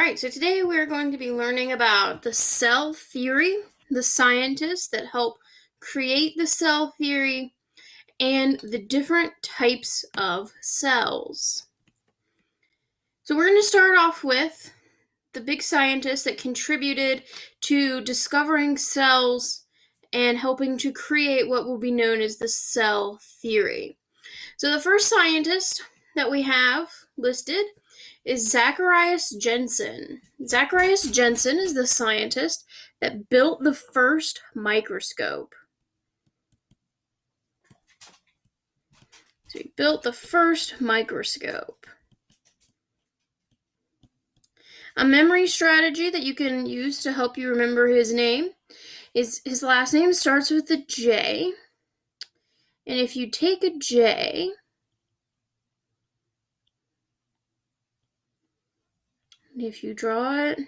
right, so today we're going to be learning about the cell theory, the scientists that help create the cell theory, and the different types of cells. So we're going to start off with the big scientists that contributed to discovering cells and helping to create what will be known as the cell theory. So the first scientist that we have listed is Zacharias Jensen. Zacharias Jensen is the scientist that built the first microscope. So he built the first microscope. A memory strategy that you can use to help you remember his name is his last name starts with a J. And if you take a J, and if you draw it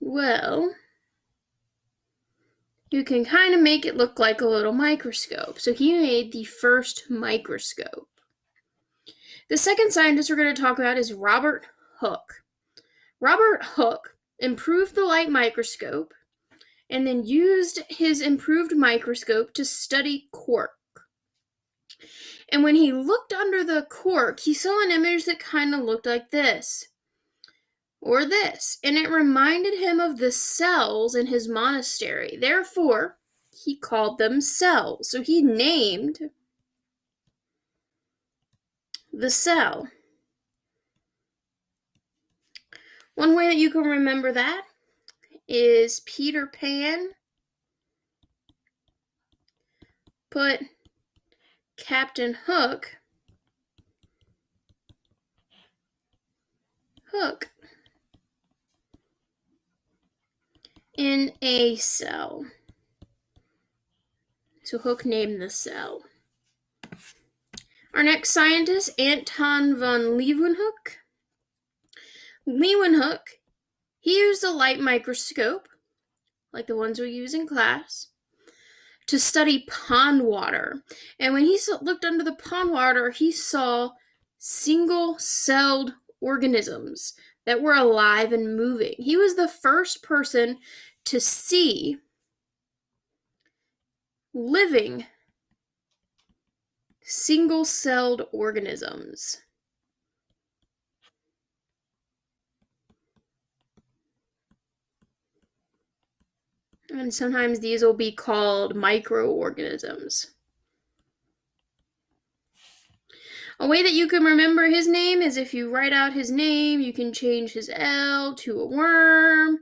well, you can kind of make it look like a little microscope. So he made the first microscope. The second scientist we're going to talk about is Robert Hooke. Robert Hooke improved the light microscope and then used his improved microscope to study cork. And when he looked under the cork, he saw an image that kind of looked like this or this, and it reminded him of the cells in his monastery. Therefore, he called them cells. So he named the cell. One way that you can remember that is Peter Pan put Captain Hook in a cell. So Hooke named the cell. Our next scientist, Anton von Leeuwenhoek. Leeuwenhoek, he used a light microscope, like the ones we use in class, to study pond water. And when he looked under the pond water, he saw single-celled organisms that were alive and moving. He was the first person to see living single-celled organisms. And sometimes these will be called microorganisms. A way that you can remember his name is if you write out his name, you can change his L to a worm.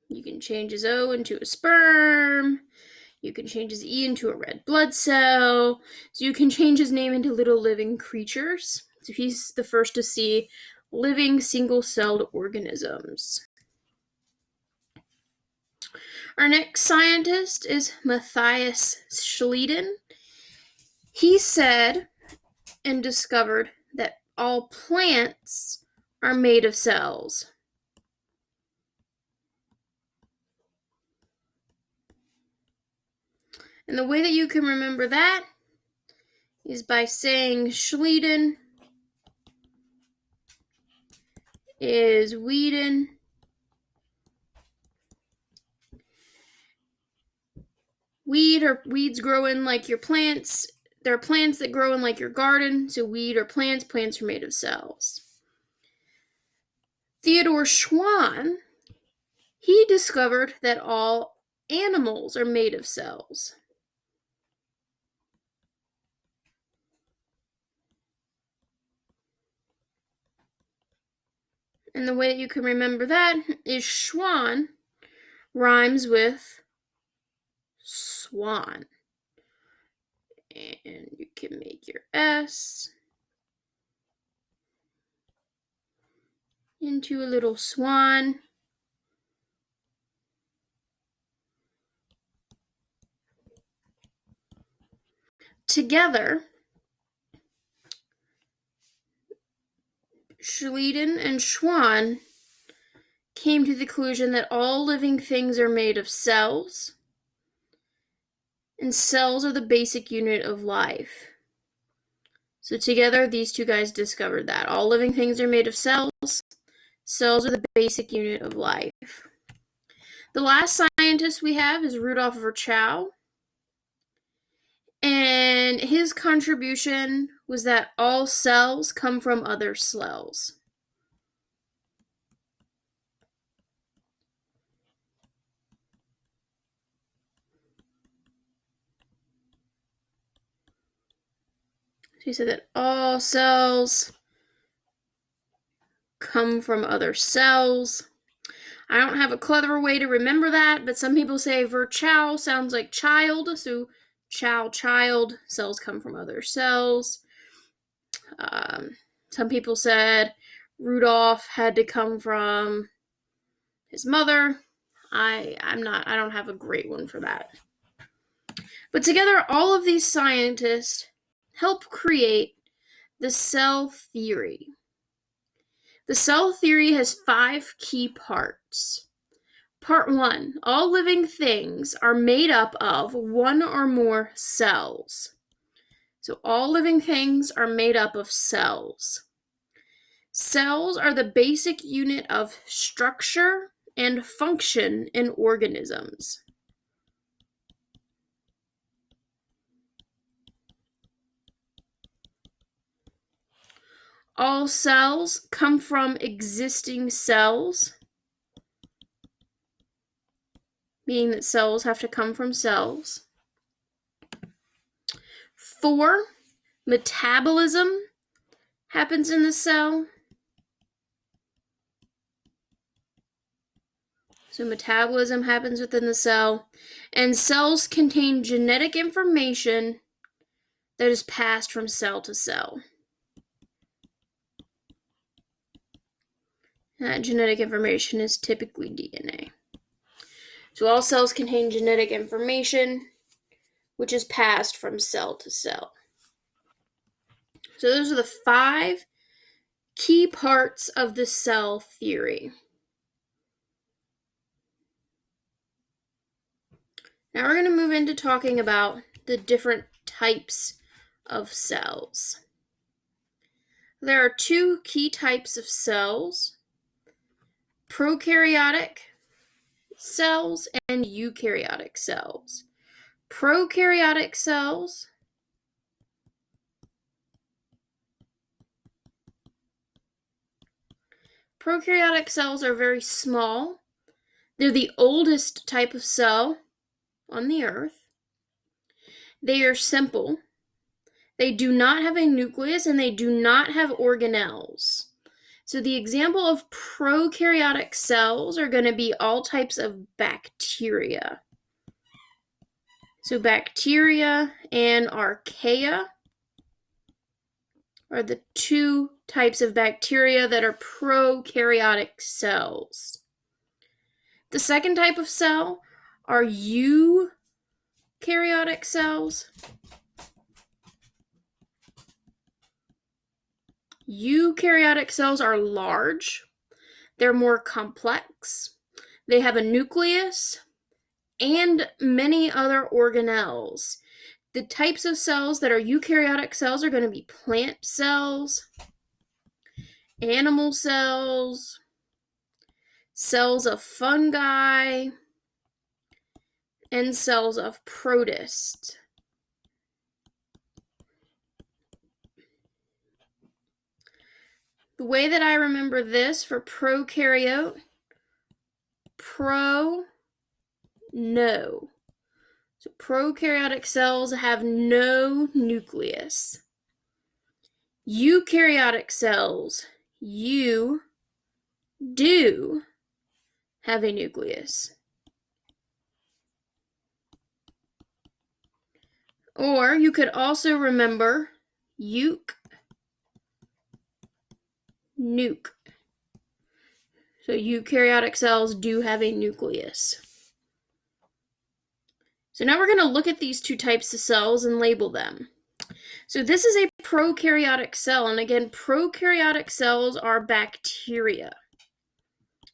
You can change his O into a sperm. You can change his E into a red blood cell. So you can change his name into little living creatures. So he's the first to see living single-celled organisms. Our next scientist is Matthias Schleiden. He said and discovered that all plants are made of cells. And the way that you can remember that is by saying Schleiden is Weeden. Weeds grow in like your plants. There are plants that grow in like your garden. So weed or plants. Plants are made of cells. Theodor Schwann, he discovered that all animals are made of cells. And the way that you can remember that is Schwann rhymes with swan. And you can make your S into a little swan. Together, Schleiden and Schwann came to the conclusion that all living things are made of cells, and cells are the basic unit of life. So together, these two guys discovered that. All living things are made of cells. Cells are the basic unit of life. The last scientist we have is Rudolf Virchow. And his contribution was that all cells come from other cells. He said that all cells come from other cells. I don't have a clever way to remember that, but some people say Virchow sounds like child, so child, cells come from other cells. Some people said Rudolf had to come from his mother. I don't have a great one for that. But together, all of these scientists help create the cell theory. The cell theory has 5 key parts. Part 1, all living things are made up of one or more cells. So all living things are made up of cells. Cells are the basic unit of structure and function in organisms. All cells come from existing cells, meaning that cells have to come from cells. 4, metabolism happens in the cell. So metabolism happens within the cell, and cells contain genetic information that is passed from cell to cell. That genetic information is typically DNA. So all cells contain genetic information, which is passed from cell to cell. So those are the 5 key parts of the cell theory. Now we're going to move into talking about the different types of cells. There are 2 key types of cells: prokaryotic cells and eukaryotic cells. Prokaryotic cells are very small. They're the oldest type of cell on the earth. They are simple. They do not have a nucleus and they do not have organelles. So the example of prokaryotic cells are going to be all types of bacteria. So bacteria and archaea are the 2 types of bacteria that are prokaryotic cells. The second type of cell are eukaryotic cells. Eukaryotic cells are large. They're more complex. They have a nucleus and many other organelles. The types of cells that are eukaryotic cells are going to be plant cells, animal cells, cells of fungi, and cells of protists. The way that I remember this for prokaryote, no. So prokaryotic cells have no nucleus. Eukaryotic cells, do have a nucleus. Or you could also remember nuke. So eukaryotic cells do have a nucleus. So now we're going to look at these 2 types of cells and label them. So this is a prokaryotic cell, and again, prokaryotic cells are bacteria.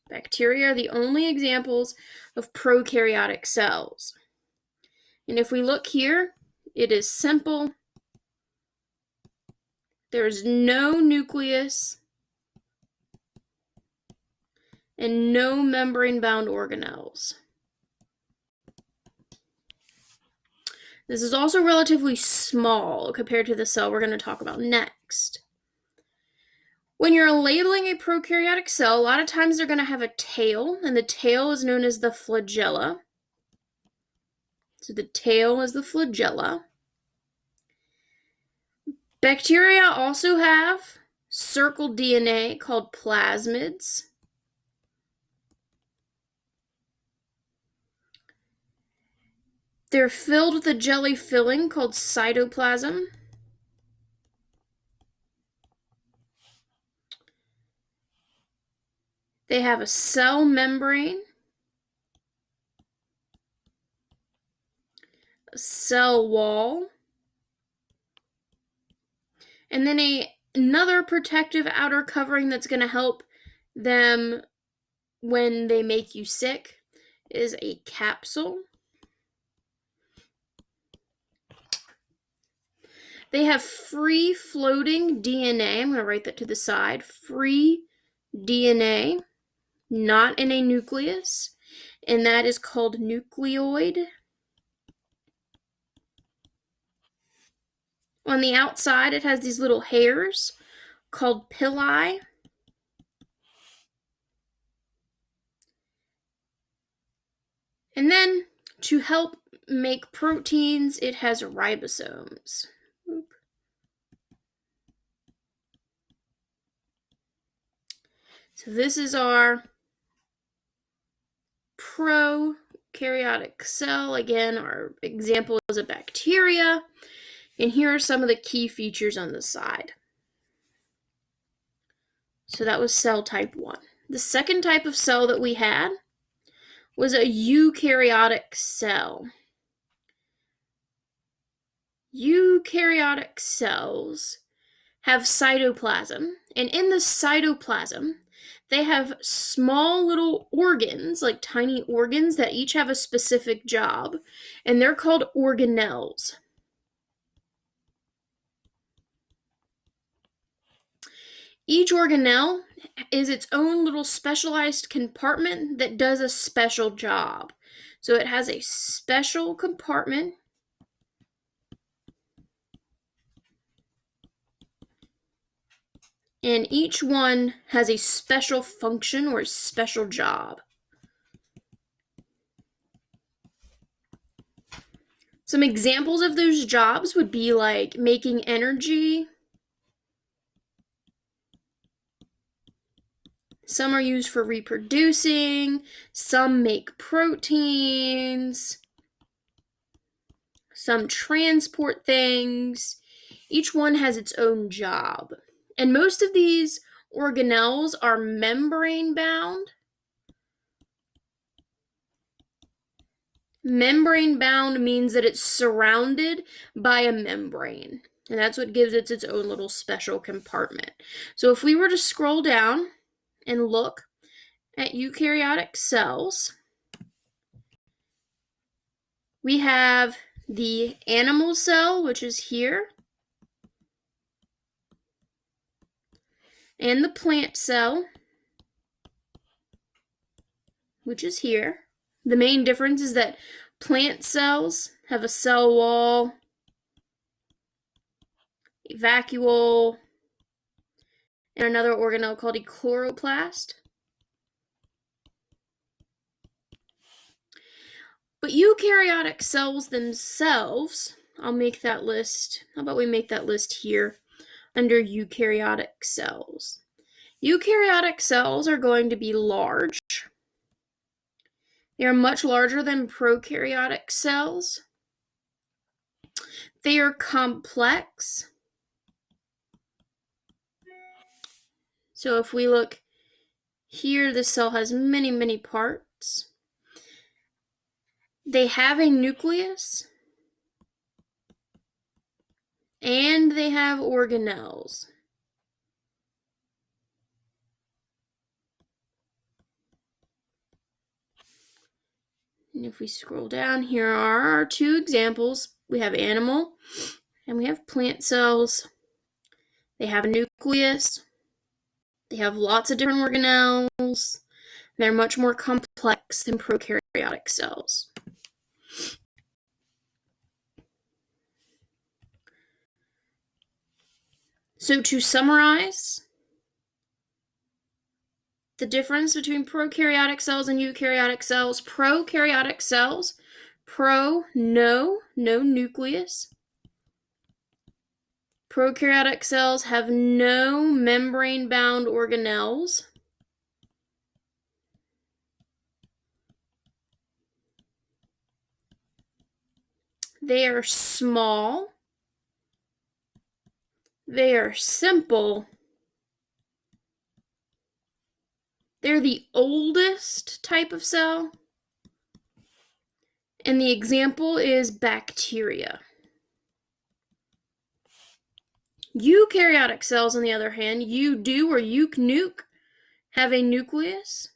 Bacteria are the only examples of prokaryotic cells. And if we look here, it is simple. There's no nucleus and no membrane-bound organelles. This is also relatively small compared to the cell we're going to talk about next. When you're labeling a prokaryotic cell, a lot of times they're going to have a tail, and the tail is known as the flagella. So the tail is the flagella. Bacteria also have circle DNA called plasmids. They're filled with a jelly filling called cytoplasm. They have a cell membrane, a cell wall, and then another protective outer covering that's going to help them when they make you sick is a capsule. They have free-floating DNA. I'm going to write that to the side. Free DNA, not in a nucleus, and that is called nucleoid. On the outside, it has these little hairs called pili. And then, to help make proteins, it has ribosomes. So this is our prokaryotic cell. Again, our example is a bacteria. And here are some of the key features on the side. So that was cell type 1. The second type of cell that we had was a eukaryotic cell. Eukaryotic cells have cytoplasm, and in the cytoplasm, they have small little organs, like tiny organs, that each have a specific job, and they're called organelles. Each organelle is its own little specialized compartment that does a special job. So it has a special compartment and each one has a special function or a special job. Some examples of those jobs would be like making energy. Some are used for reproducing. Some make proteins. Some transport things. Each one has its own job. And most of these organelles are membrane-bound. Membrane-bound means that it's surrounded by a membrane. And that's what gives it its own little special compartment. So if we were to scroll down and look at eukaryotic cells, we have the animal cell, which is here, and the plant cell, which is here. The main difference is that plant cells have a cell wall, a vacuole, and another organelle called a chloroplast. But eukaryotic cells themselves, I'll make that list. How about we make that list here under eukaryotic cells? Eukaryotic cells are going to be large. They are much larger than prokaryotic cells. They are complex. So if we look here, the cell has many, many parts. They have a nucleus, and they have organelles. And if we scroll down, here are our two examples. We have animal and we have plant cells. They have a nucleus. They have lots of different organelles. They're much more complex than prokaryotic cells. So to summarize, the difference between prokaryotic cells and eukaryotic cells: prokaryotic cells, no nucleus. Prokaryotic cells have no membrane-bound organelles. They are small. They are simple. They're the oldest type of cell. And the example is bacteria. Eukaryotic cells, on the other hand, eudo or eunuc, have a nucleus.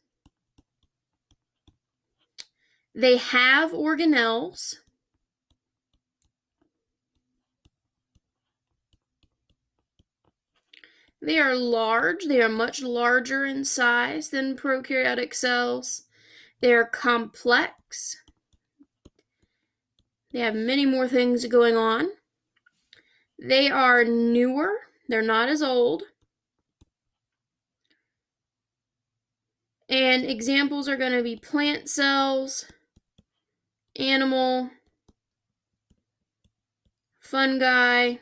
They have organelles. They are large. They are much larger in size than prokaryotic cells. They are complex. They have many more things going on. They are newer. They're not as old. And examples are going to be plant cells, animal, fungi,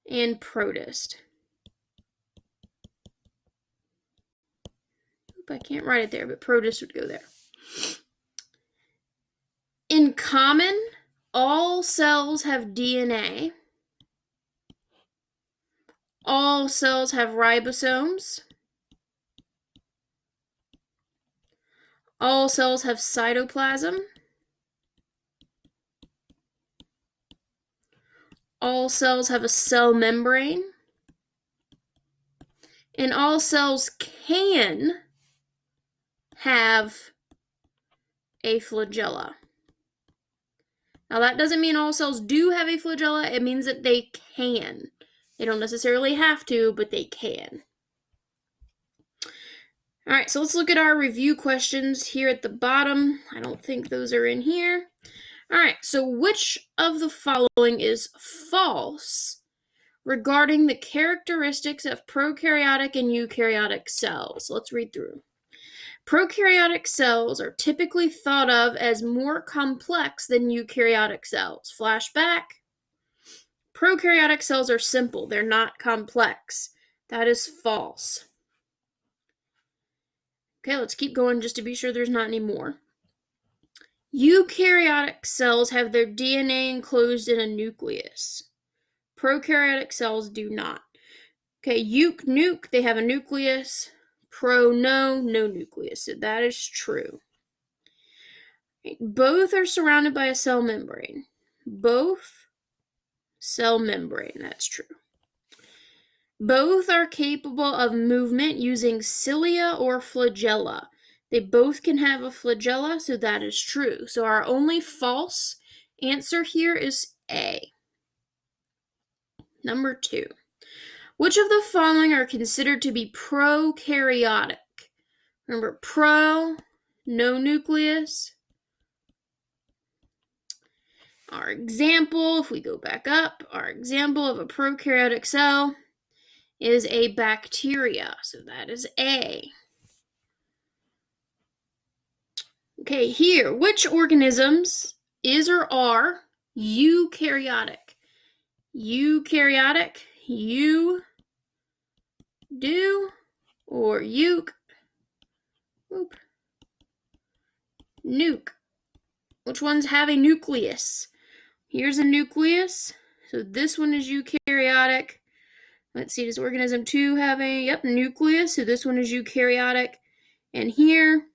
and protist. I can't write it there, but protist would go there. In common, all cells have DNA. All cells have ribosomes. All cells have cytoplasm. All cells have a cell membrane. And all cells can have a flagella. Now, that doesn't mean all cells do have a flagella. It means that they can. They don't necessarily have to, but they can. All right, so let's look at our review questions here at the bottom. I don't think those are in here. All right, so which of the following is false regarding the characteristics of prokaryotic and eukaryotic cells? Let's read through. Prokaryotic cells are typically thought of as more complex than eukaryotic cells. Flashback. Prokaryotic cells are simple. They're not complex. That is false. Okay, let's keep going just to be sure there's not any more. Eukaryotic cells have their DNA enclosed in a nucleus. Prokaryotic cells do not. Okay, eunuc, they have a nucleus. No nucleus. So that is true. Both are surrounded by a cell membrane. Both cell membrane, that's true. Both are capable of movement using cilia or flagella. They both can have a flagella, so that is true. So our only false answer here is A. Number 2. Which of the following are considered to be prokaryotic? Remember, no nucleus. Our example, if we go back up, our example of a prokaryotic cell is a bacteria. So that is A. Okay, here, which organisms is or are eukaryotic? Eukaryotic, you do or nuke. Which ones have a nucleus? Here's a nucleus. So this one is eukaryotic. Let's see, does organism 2 have a nucleus? So this one is eukaryotic. And here,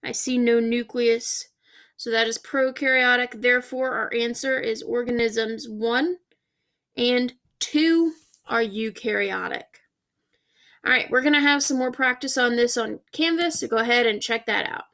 I see no nucleus. So that is prokaryotic. Therefore, our answer is organisms 1 and 2 are eukaryotic. All right, we're going to have some more practice on this on Canvas, so go ahead and check that out.